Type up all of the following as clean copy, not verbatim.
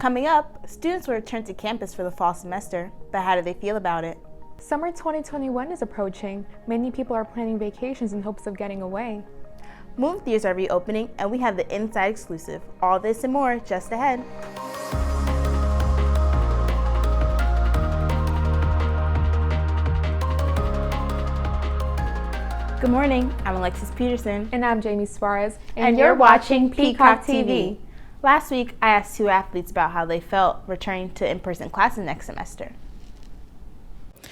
Coming up, students will return to campus for the fall semester, but how do they feel about it? Summer 2021 is approaching. Many people are planning vacations in hopes of getting away. Movie theaters are reopening, and we have the inside exclusive. All this and more just ahead. Good morning, I'm Alexis Petersen. And I'm Jamie Saurez. And you're watching Peacock TV. Last week, I asked two athletes about how they felt returning to in-person classes next semester.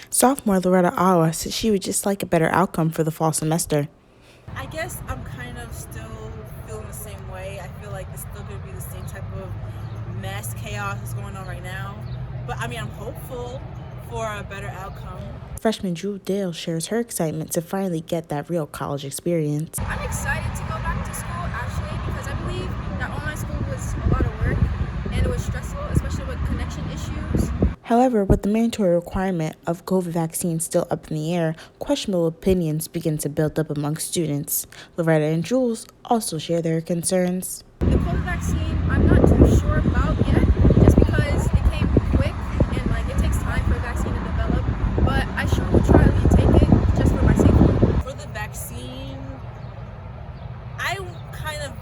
Sophomore Loretta Awa said she would just like a better outcome for the fall semester. I guess I'm kind of still feeling the same way. I feel like it's still going to be the same type of mass chaos that's going on right now. But I'm hopeful for a better outcome. Freshman Drew Dale shares her excitement to finally get that real college experience. I'm excited to go back to school, actually, because I believe that online school was a lot of work and it was stressful, especially with connection issues. However, with the mandatory requirement of COVID vaccines still up in the air, questionable opinions begin to build up among students. Loretta and Jules also share their concerns. The COVID vaccine, I'm not too sure about yet, just because it came quick and it takes time for a vaccine to develop. But I sure will try to take it just for my safety. For the vaccine, I'm kind of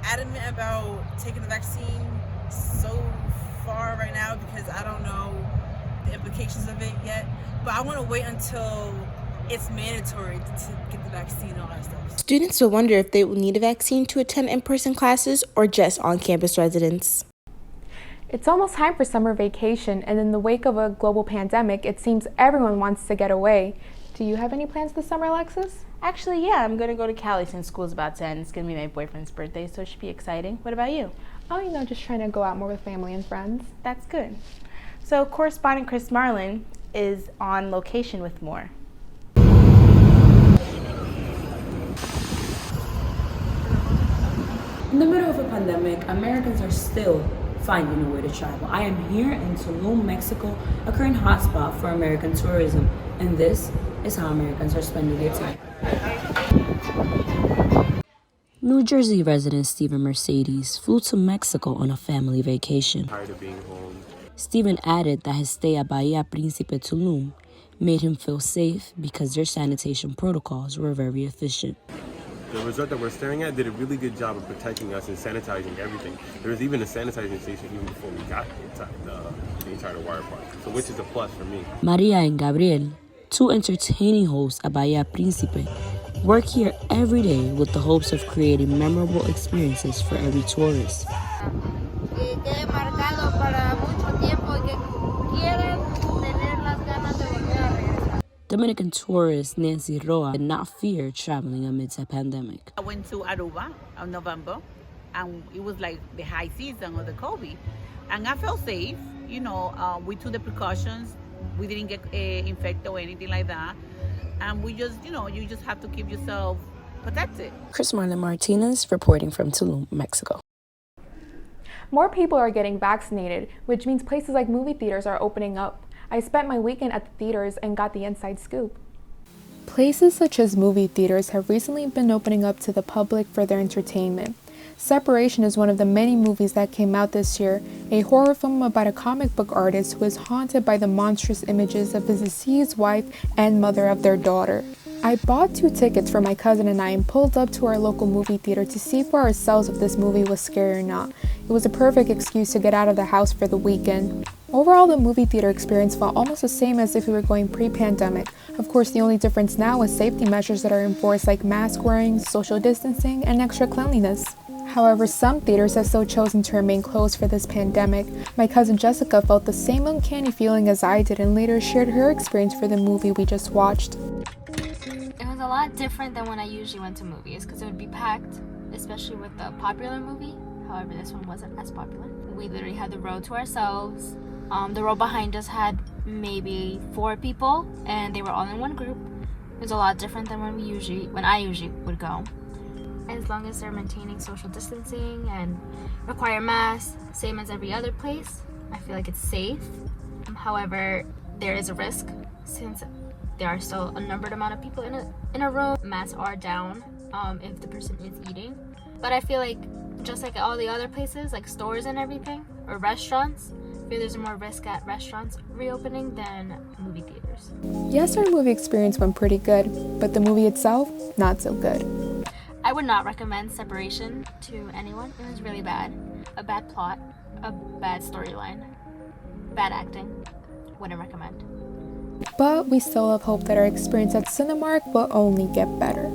adamant about taking the vaccine so far right now because I don't know the implications of it yet. But I want to wait until it's mandatory to get the vaccine and all that stuff. Students will wonder if they will need a vaccine to attend in-person classes or just on-campus residents. It's almost time for summer vacation, and in the wake of a global pandemic, it seems everyone wants to get away. Do you have any plans this summer, Alexis? Actually, yeah, I'm going to go to Cali since school's about to end. It's going to be my boyfriend's birthday, so it should be exciting. What about you? Oh, just trying to go out more with family and friends. That's good. So correspondent Chrismarylyn is on location with more. In the middle of a pandemic, Americans are still finding a way to travel. I am here in Tulum, Mexico, a current hotspot for American tourism, and this is how Americans are spending their time. New Jersey resident Stephen Mercedes flew to Mexico on a family vacation. Tired of being home. Stephen added that his stay at Bahia Principe Tulum made him feel safe because their sanitation protocols were very efficient. The resort that we're staring at did a really good job of protecting us and sanitizing everything. There was even a sanitizing station even before we got inside the entire water park, so which is a plus for me. Maria and Gabriel, two entertaining hosts at Bahia Principe, work here every day with the hopes of creating memorable experiences for every tourist. Dominican tourist Nancy Roa did not fear traveling amidst a pandemic. I went to Aruba in November, and it was like the high season of the COVID. And I felt safe, we took the precautions. We didn't get infected or anything like that. And we just, you just have to keep yourself protected. Chrismarylyn Martinez reporting from Tulum, Mexico. More people are getting vaccinated, which means places like movie theaters are opening up. I spent my weekend at the theaters and got the inside scoop. Places such as movie theaters have recently been opening up to the public for their entertainment. Separation is one of the many movies that came out this year, a horror film about a comic book artist who is haunted by the monstrous images of his deceased wife and mother of their daughter. I bought 2 tickets for my cousin and I and pulled up to our local movie theater to see for ourselves if this movie was scary or not. It was a perfect excuse to get out of the house for the weekend. Overall, the movie theater experience felt almost the same as if we were going pre-pandemic. Of course, the only difference now is safety measures that are enforced like mask wearing, social distancing, and extra cleanliness. However, some theaters have still chosen to remain closed for this pandemic. My cousin Jessica felt the same uncanny feeling as I did and later shared her experience for the movie we just watched. It was a lot different than when I usually went to movies because it would be packed, especially with the popular movie. However, this one wasn't as popular. We literally had the row to ourselves. The row behind us had maybe 4 people and they were all in one group. It was a lot different than when I usually would go. As long as they're maintaining social distancing and require masks, same as every other place, I feel like it's safe. However, there is a risk since there are still a numbered amount of people in a room. Masks are down if the person is eating. But I feel like just like all the other places, like stores and everything, or restaurants, I feel there's more risk at restaurants reopening than movie theaters. Yes, our movie experience went pretty good, but the movie itself, not so good. I would not recommend Separation to anyone. It was really bad. A bad plot, a bad storyline, bad acting. Wouldn't recommend. But we still have hope that our experience at Cinemark will only get better.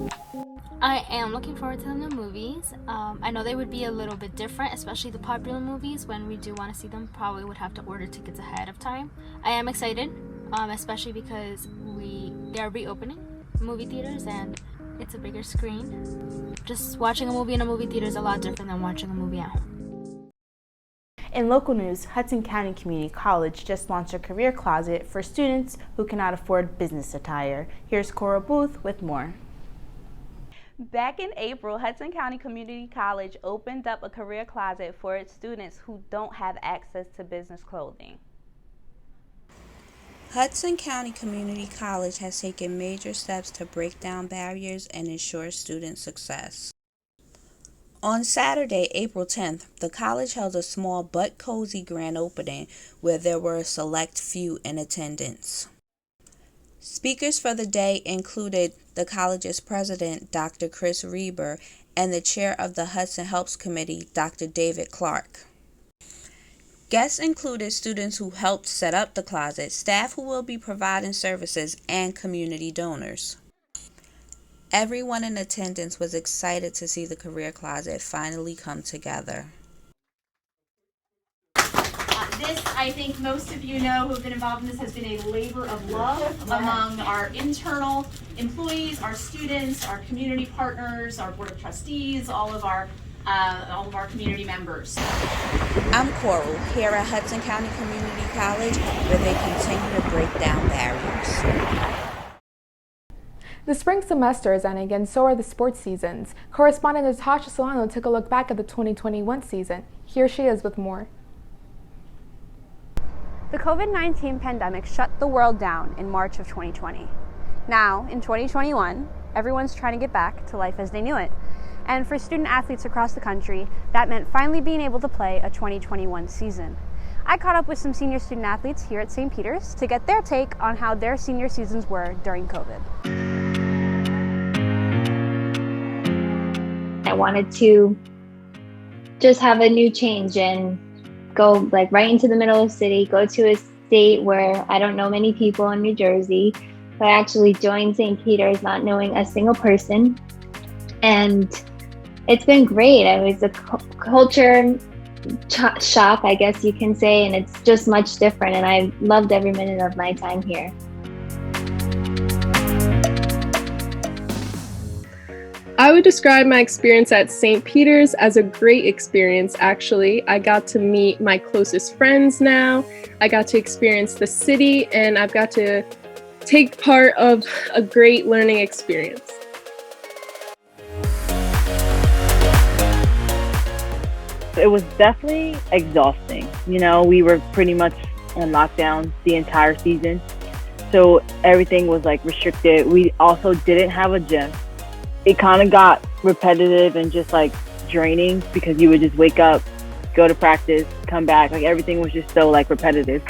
I am looking forward to the new movies. I know they would be a little bit different, especially the popular movies. When we do want to see them, probably would have to order tickets ahead of time. I am excited, especially because they are reopening movie theaters and it's a bigger screen. Just watching a movie in a movie theater is a lot different than watching a movie at home. In local news, Hudson County Community College just launched a career closet for students who cannot afford business attire. Here's Koral Booth with more. Back in April, Hudson County Community College opened up a career closet for its students who don't have access to business clothing. Hudson County Community College has taken major steps to break down barriers and ensure student success. On Saturday, April 10th, the college held a small but cozy grand opening where there were a select few in attendance. Speakers for the day included the college's president, Dr. Chris Reber, and the chair of the Hudson Helps Committee, Dr. David Clark. Guests included students who helped set up the closet, staff who will be providing services, and community donors. Everyone in attendance was excited to see the career closet finally come together. This, I think most of you know who have been involved in this, has been a labor of love among our internal employees, our students, our community partners, our board of trustees, all of our community members. I'm Koral, here at Hudson County Community College, where they continue to break down barriers. The spring semester is ending and so are the sports seasons. Correspondent Natasha Solano took a look back at the 2021 season. Here she is with more. The COVID-19 pandemic shut the world down in March of 2020. Now, in 2021, everyone's trying to get back to life as they knew it. And for student athletes across the country, that meant finally being able to play a 2021 season. I caught up with some senior student athletes here at St. Peter's to get their take on how their senior seasons were during COVID. I wanted to just have a new change and go like right into the middle of the city, go to a state where I don't know many people in New Jersey. So I actually joined St. Peter's not knowing a single person. And it's been great. It was a culture shock, I guess you can say, and it's just much different. And I loved every minute of my time here. I would describe my experience at St. Peter's as a great experience, actually. I got to meet my closest friends now. I got to experience the city, and I've got to take part of a great learning experience. It was definitely exhausting. You know, we were pretty much on lockdown the entire season. So everything was like restricted. We also didn't have a gym. It kind of got repetitive and just like draining because you would just wake up, go to practice, come back. Like everything was just so like repetitive.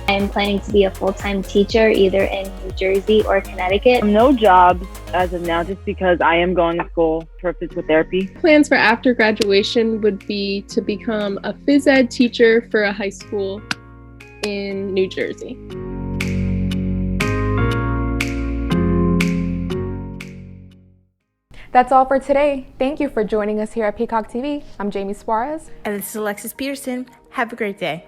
I'm planning to be a full-time teacher either in New Jersey or Connecticut. No jobs as of now just because I am going to school for physical therapy. Plans for after graduation would be to become a phys ed teacher for a high school in New Jersey. That's all for today. Thank you for joining us here at Peacock TV. I'm Jamie Saurez. And this is Alexis Petersen. Have a great day.